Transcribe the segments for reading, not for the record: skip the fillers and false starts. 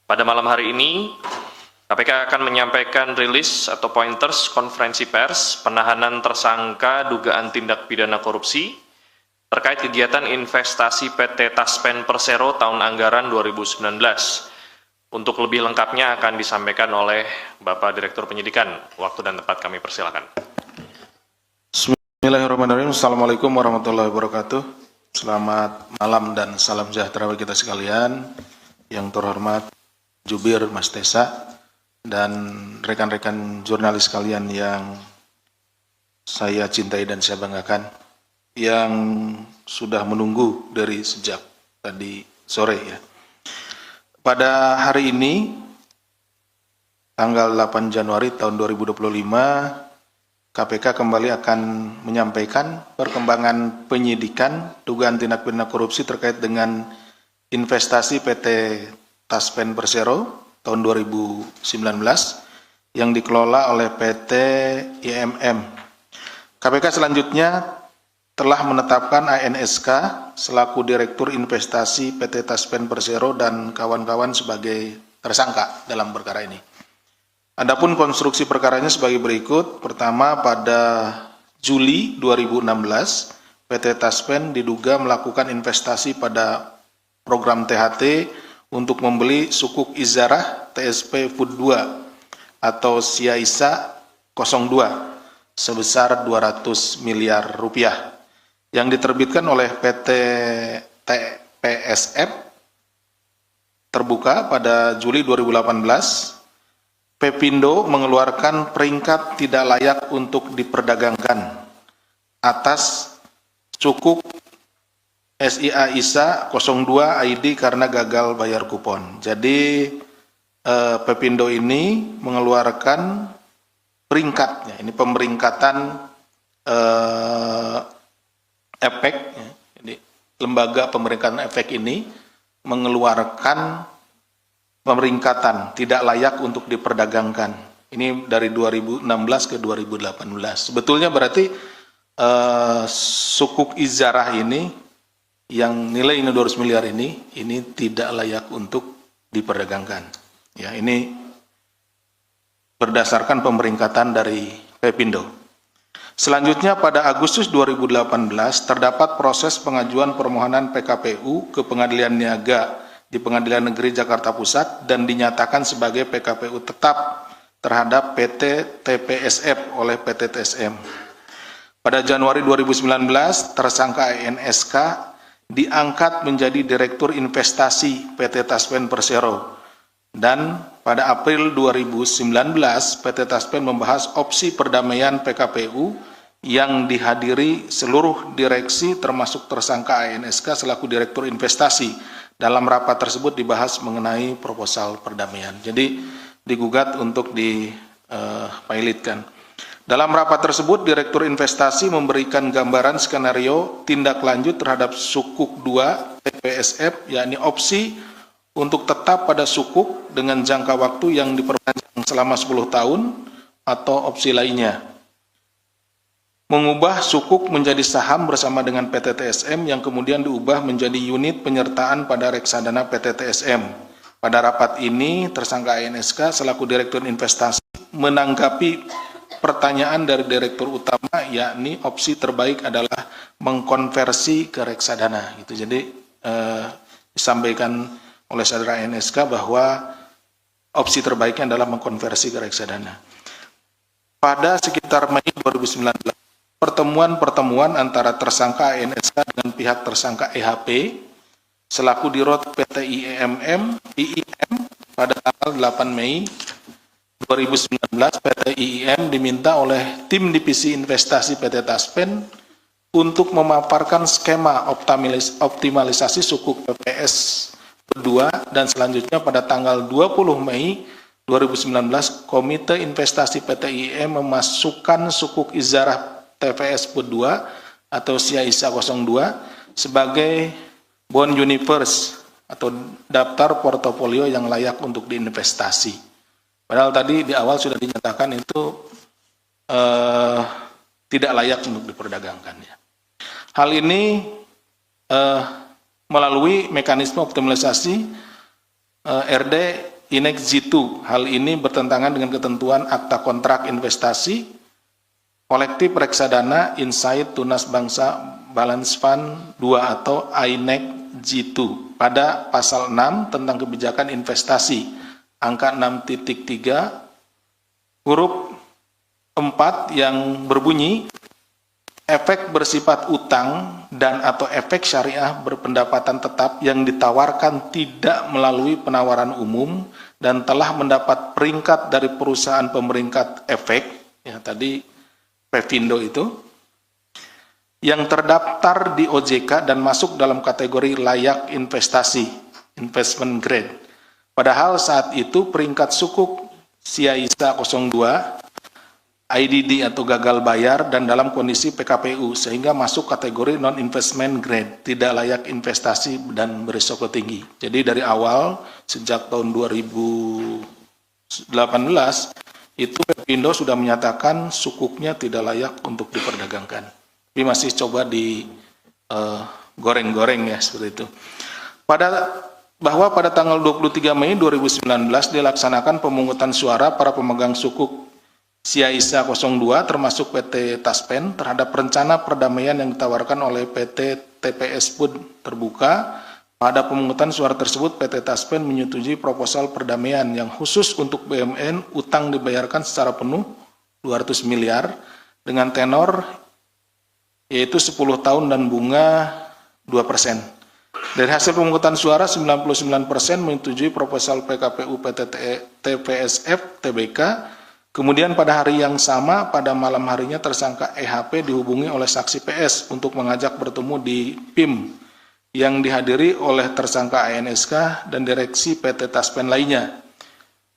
Pada malam hari ini, KPK akan menyampaikan rilis atau pointers konferensi pers penahanan tersangka dugaan tindak pidana korupsi terkait kegiatan investasi PT Taspen Persero tahun anggaran 2019. Untuk lebih lengkapnya akan disampaikan oleh Bapak Direktur Penyidikan. Waktu dan tempat kami persilakan. Bismillahirrahmanirrahim. Assalamualaikum warahmatullahi wabarakatuh. Selamat malam dan salam sejahtera bagi kita sekalian. Yang terhormat Jubir Mas Tesa dan rekan-rekan jurnalis sekalian yang saya cintai dan saya banggakan, yang sudah menunggu dari sejak tadi sore ya. Pada hari ini, tanggal 8 Januari tahun 2025, KPK kembali akan menyampaikan perkembangan penyidikan dugaan tindak pidana korupsi terkait dengan investasi PT Taspen Persero tahun 2019 yang dikelola oleh PT IMM. KPK selanjutnya telah menetapkan ANSK selaku Direktur Investasi PT Taspen Persero dan kawan-kawan sebagai tersangka dalam perkara ini. Adapun konstruksi perkaranya sebagai berikut. Pertama, pada Juli 2016, PT Taspen diduga melakukan investasi pada program THT untuk membeli sukuk Izarah TSP Food 2 atau Siaisa 02 sebesar 200 miliar rupiah yang diterbitkan oleh PT TPSF terbuka pada Juli 2018. Pepindo mengeluarkan peringkat tidak layak untuk diperdagangkan atas sukuk SIA ISA 02 ID karena gagal bayar kupon. Jadi Pepindo ini mengeluarkan peringkatnya, ini pemeringkatan efek. Jadi lembaga pemeringkatan efek ini mengeluarkan pemeringkatan tidak layak untuk diperdagangkan. Ini dari 2016 ke 2018. Sebetulnya berarti sukuk Izarah ini yang nilainya 200 miliar ini tidak layak untuk diperdagangkan. Ya, ini berdasarkan pemeringkatan dari Pepindo. Selanjutnya pada Agustus 2018 terdapat proses pengajuan permohonan PKPU ke Pengadilan Niaga di Pengadilan Negeri Jakarta Pusat dan dinyatakan sebagai PKPU tetap terhadap PT TPSF oleh PT TSM. Pada Januari 2019, tersangka ANSK diangkat menjadi Direktur Investasi PT Taspen Persero. Dan pada April 2019, PT Taspen membahas opsi perdamaian PKPU yang dihadiri seluruh direksi termasuk tersangka ANSK selaku Direktur Investasi. Dalam rapat tersebut dibahas mengenai proposal perdamaian. Jadi digugat untuk dipilotkan. Dalam rapat tersebut, Direktur Investasi memberikan gambaran skenario tindak lanjut terhadap sukuk 2 TPSF, yakni opsi untuk tetap pada sukuk dengan jangka waktu yang diperpanjang selama 10 tahun atau opsi lainnya. Mengubah sukuk menjadi saham bersama dengan PT TSM yang kemudian diubah menjadi unit penyertaan pada reksadana PT TSM. Pada rapat ini, tersangka ANSK selaku Direktur Investasi menanggapi pertanyaan dari Direktur Utama, yakni opsi terbaik adalah mengkonversi ke reksadana. Gitu. Jadi disampaikan oleh saudara ANSK bahwa opsi terbaiknya adalah mengkonversi ke reksadana. Pada sekitar Mei 2019, pertemuan antara tersangka ANSK dengan pihak tersangka EHP selaku Dirut PT IIM pada tanggal 8 Mei 2019, PT IIM diminta oleh tim divisi investasi PT Taspen untuk memaparkan skema optimalisasi sukuk PPS kedua, dan selanjutnya pada tanggal 20 Mei 2019 Komite Investasi PT IIM memasukkan sukuk Izarah TPS PUD 2 atau Siaisa 02 sebagai bond universe atau daftar portofolio yang layak untuk diinvestasi. Padahal tadi di awal sudah dinyatakan itu tidak layak untuk diperdagangkan. Hal ini melalui mekanisme optimalisasi RD Inex Jitu. Hal ini bertentangan dengan ketentuan Akta Kontrak Investasi Kolektif Reksadana Insight Tunas Bangsa Balance Fund 2 atau INEX Jitu pada pasal 6 tentang kebijakan investasi angka 6.3 huruf 4 yang berbunyi efek bersifat utang dan atau efek syariah berpendapatan tetap yang ditawarkan tidak melalui penawaran umum dan telah mendapat peringkat dari perusahaan pemeringkat efek, ya tadi Pevindo itu, yang terdaftar di OJK dan masuk dalam kategori layak investasi, investment grade. Padahal saat itu peringkat sukuk Siaisa 02, IDD atau gagal bayar dan dalam kondisi PKPU sehingga masuk kategori non-investment grade, tidak layak investasi dan berisiko tinggi. Jadi dari awal sejak tahun 2018 itu Pevindo sudah menyatakan sukuknya tidak layak untuk diperdagangkan. Tapi masih coba di goreng-goreng ya seperti itu. Bahwa pada tanggal 23 Mei 2019 dilaksanakan pemungutan suara para pemegang sukuk Siaisa 02 termasuk PT Taspen terhadap rencana perdamaian yang ditawarkan oleh PT TPS Pud terbuka. Pada pemungutan suara tersebut PT Taspen menyetujui proposal perdamaian yang khusus untuk BUMN utang dibayarkan secara penuh 200 miliar dengan tenor yaitu 10 tahun dan bunga 2%. Dari hasil pemungutan suara 99% menyetujui proposal PKPU PT TPSF Tbk. Kemudian pada hari yang sama pada malam harinya tersangka EHP dihubungi oleh saksi PS untuk mengajak bertemu di PIM yang dihadiri oleh tersangka ANSK dan direksi PT Taspen lainnya.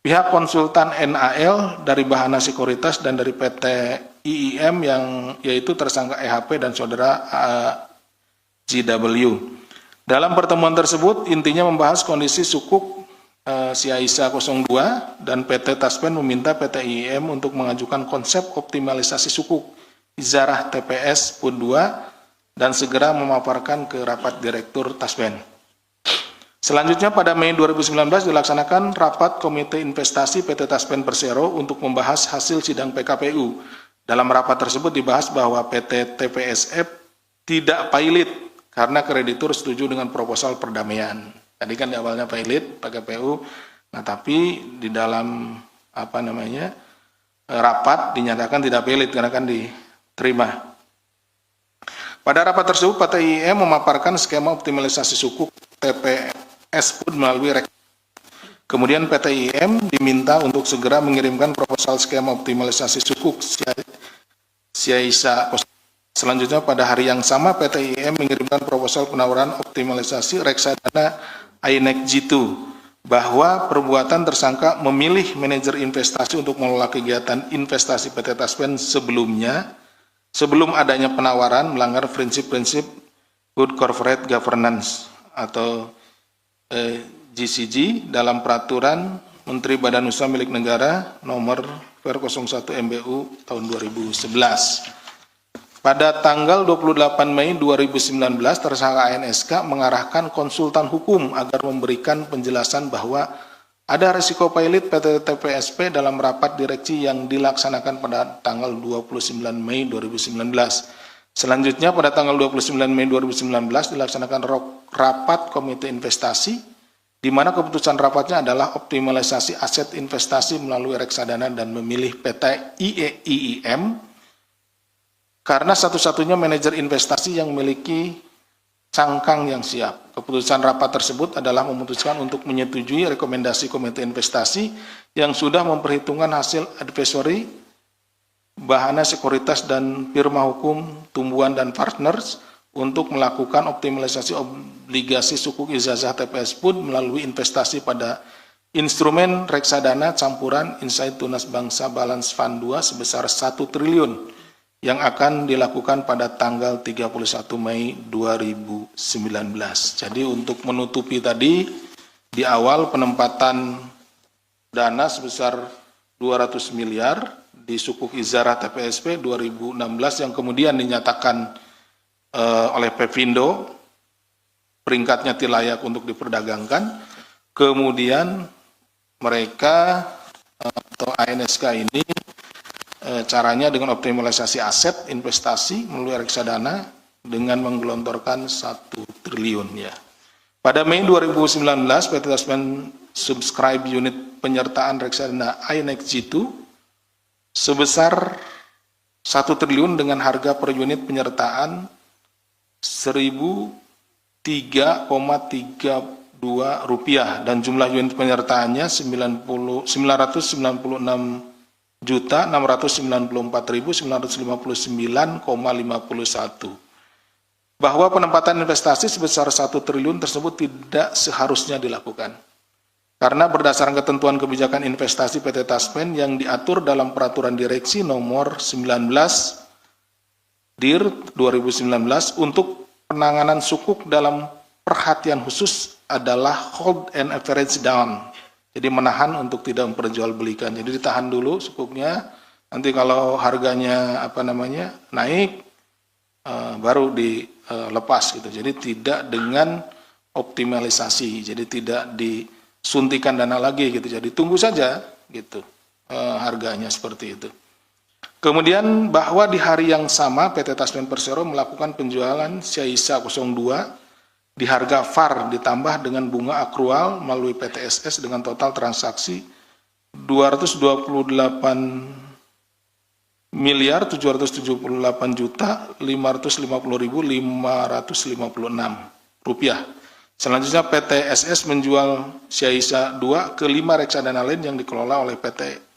Pihak konsultan NAL dari Bahana Sekuritas dan dari PT IIM yang yaitu tersangka EHP dan saudara JW. Dalam pertemuan tersebut intinya membahas kondisi sukuk Siaisa 02 dan PT Taspen meminta PT IIM untuk mengajukan konsep optimalisasi sukuk Izarah TPS PUD 2 dan segera memaparkan ke rapat Direktur Taspen. Selanjutnya pada Mei 2019 dilaksanakan rapat Komite Investasi PT Taspen Persero untuk membahas hasil sidang PKPU. Dalam rapat tersebut dibahas bahwa PT TPSF tidak pilot karena kreditur setuju dengan proposal perdamaian. Tadi kan di awalnya pilot PKPU, nah tapi di dalam rapat dinyatakan tidak pilot karena kan diterima. Pada rapat tersebut, PT IIM memaparkan skema optimalisasi sukuk TPS Pud melalui Kemudian PT IIM diminta untuk segera mengirimkan proposal skema optimalisasi sukuk Siaisa. Selanjutnya pada hari yang sama PT IIM mengirimkan proposal penawaran optimalisasi reksadana INEX Jitu bahwa perbuatan tersangka memilih manajer investasi untuk mengelola kegiatan investasi PT Taspen sebelum adanya penawaran melanggar prinsip-prinsip Good Corporate Governance atau GCG dalam peraturan Menteri Badan Usaha Milik Negara nomor Per01 MBU tahun 2011. Pada tanggal 28 Mei 2019 tersangka ANSK mengarahkan konsultan hukum agar memberikan penjelasan bahwa ada risiko pilot PT TPSP dalam rapat direksi yang dilaksanakan pada tanggal 29 Mei 2019. Selanjutnya pada tanggal 29 Mei 2019 dilaksanakan rapat Komite Investasi, di mana keputusan rapatnya adalah optimalisasi aset investasi melalui reksadana dan memilih PT IIM karena satu-satunya manajer investasi yang memiliki cangkang yang siap. Keputusan rapat tersebut adalah memutuskan untuk menyetujui rekomendasi Komite Investasi yang sudah memperhitungkan hasil advisory Bahana Sekuritas dan firma hukum Tumbuhan dan Partners untuk melakukan optimalisasi obligasi sukuk ijazah TPS Pud melalui investasi pada instrumen reksadana campuran Insight Tunas Bangsa Balance Fund 2 sebesar 1 triliun yang akan dilakukan pada tanggal 31 Mei 2019. Jadi untuk menutupi tadi, di awal penempatan dana sebesar 200 miliar di sukuk Izarah TPSP 2016 yang kemudian dinyatakan oleh Pevindo, peringkatnya tidak layak untuk diperdagangkan, kemudian mereka atau ANSK ini caranya dengan optimalisasi aset investasi melalui reksadana dengan menggelontorkan 1 triliun ya. Pada Mei 2019 PT Taspen subscribe unit penyertaan reksadana INEX G2 sebesar 1 triliun dengan harga per unit penyertaan 1.003,32 rupiah dan jumlah unit penyertaannya 996.994.959,51. Bahwa penempatan investasi sebesar 1 triliun tersebut tidak seharusnya dilakukan. Karena berdasarkan ketentuan kebijakan investasi PT Taspen yang diatur dalam Peraturan Direksi Nomor 19 DIR 2019 untuk penanganan sukuk dalam perhatian khusus adalah hold and average down. Jadi menahan untuk tidak memperjualbelikan. Jadi ditahan dulu sukuknya, nanti kalau harganya naik baru dilepas gitu. Jadi tidak dengan optimalisasi. Jadi tidak disuntikan dana lagi gitu. Jadi tunggu saja gitu harganya seperti itu. Kemudian bahwa di hari yang sama PT Taspen Persero melakukan penjualan Syaisa 02 di harga VAR ditambah dengan bunga akrual melalui PTSS dengan total transaksi 228.778.550.556 rupiah. Selanjutnya PTSS menjual Syaisa 2 ke 5 reksadana lain yang dikelola oleh PT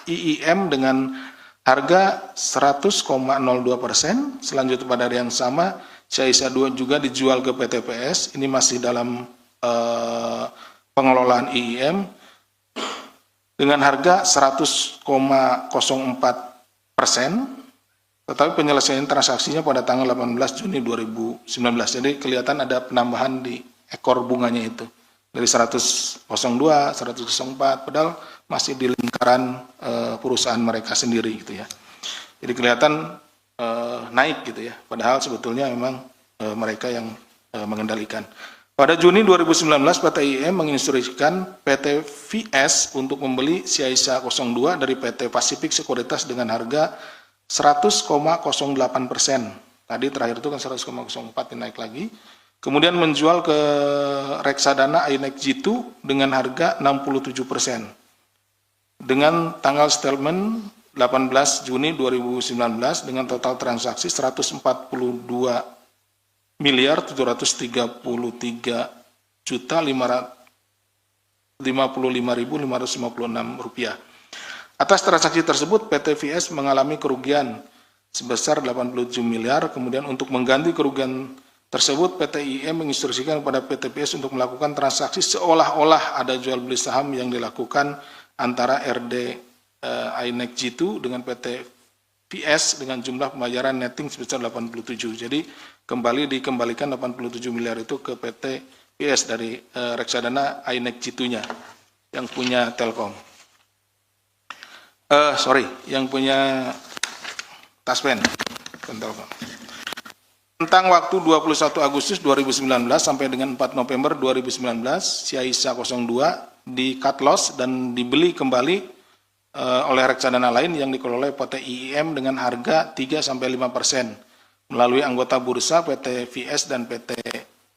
IIM dengan harga 100,02%. Selanjutnya pada hari yang sama, Syaisa 2 juga dijual ke PT PS. Ini masih dalam pengelolaan IIM dengan harga 100,04%. Tetapi penyelesaian transaksinya pada tanggal 18 Juni 2019. Jadi kelihatan ada penambahan di ekor bunganya itu. Dari 102, 104, padahal masih di lingkaran perusahaan mereka sendiri gitu ya. Jadi kelihatan naik gitu ya, padahal sebetulnya memang mereka yang mengendalikan. Pada Juni 2019 PT IIM menginstruksikan PT VS untuk membeli Syaisa 02 dari PT Pasifik Sekuritas dengan harga 100,08%. Tadi terakhir itu kan 100,04 naik lagi. Kemudian menjual ke reksadana INEX G2 dengan harga 67%. Dengan tanggal settlement 18 Juni 2019 dengan total transaksi 142.733.555.556 rupiah. Atas transaksi tersebut PT VS mengalami kerugian sebesar 87 miliar. Kemudian untuk mengganti kerugian tersebut PT IIM menginstruksikan kepada PT PS untuk melakukan transaksi seolah-olah ada jual beli saham yang dilakukan antara RD INEX G2 dengan PT PS dengan jumlah pembayaran netting sebesar 87. Jadi dikembalikan 87 miliar itu ke PT PS dari reksadana INEX G2-nya yang punya Telkom. Yang punya Taspen Telkom. Tentang waktu 21 Agustus 2019 sampai dengan 4 November 2019, Syaisa 02 di cut loss dan dibeli kembali oleh reksadana lain yang dikelola PT IIM dengan harga 3-5% melalui anggota bursa PT VS dan PT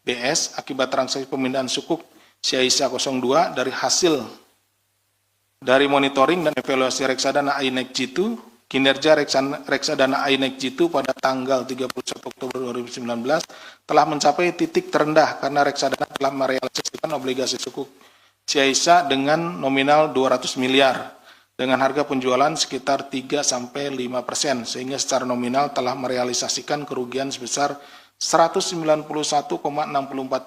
BS akibat transaksi pemindahan sukuk Syaisa 02 dari hasil dari monitoring dan evaluasi reksadana INEX G2. Kinerja reksadana INEX G2 pada tanggal 31 Oktober 2019 telah mencapai titik terendah karena reksadana telah merealisasikan obligasi sukuk Syaisa dengan nominal 200 miliar dengan harga penjualan sekitar 3-5% sehingga secara nominal telah merealisasikan kerugian sebesar 191,64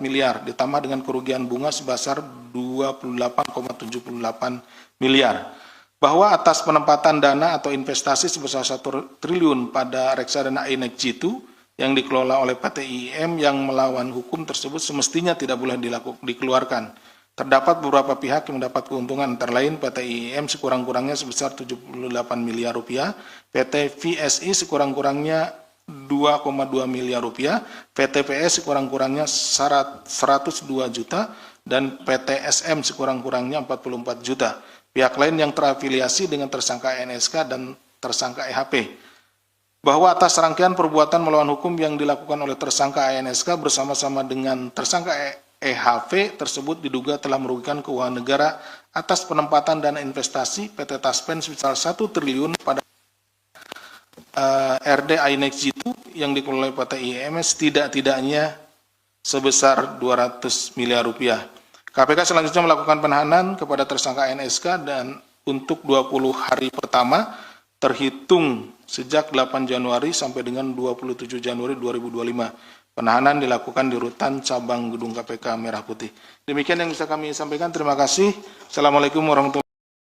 miliar ditambah dengan kerugian bunga sebesar 28,78 miliar. Bahwa atas penempatan dana atau investasi sebesar 1 triliun pada reksadana INEX G2 yang dikelola oleh PT IIM yang melawan hukum tersebut semestinya tidak boleh dikeluarkan. Terdapat beberapa pihak yang mendapat keuntungan antara lain PT IIM sekurang-kurangnya sebesar 78 miliar rupiah, PT VSI sekurang-kurangnya 2,2 miliar rupiah, PT PS sekurang-kurangnya 102 juta, dan PTSM sekurang-kurangnya 44 juta. Pihak lain yang terafiliasi dengan tersangka NSK dan tersangka EHP. Bahwa atas rangkaian perbuatan melawan hukum yang dilakukan oleh tersangka ANSK bersama-sama dengan tersangka EHV tersebut diduga telah merugikan keuangan negara atas penempatan dana investasi PT Taspen sebesar 1 triliun pada RD INEX Jitu yang dikelola oleh PT IMS tidak-tidaknya sebesar 200 miliar rupiah. KPK selanjutnya melakukan penahanan kepada tersangka NSK dan untuk 20 hari pertama terhitung sejak 8 Januari sampai dengan 27 Januari 2025. Penahanan dilakukan di Rutan Cabang Gedung KPK Merah Putih. Demikian yang bisa kami sampaikan. Terima kasih. Assalamualaikum warahmatullahi wabarakatuh.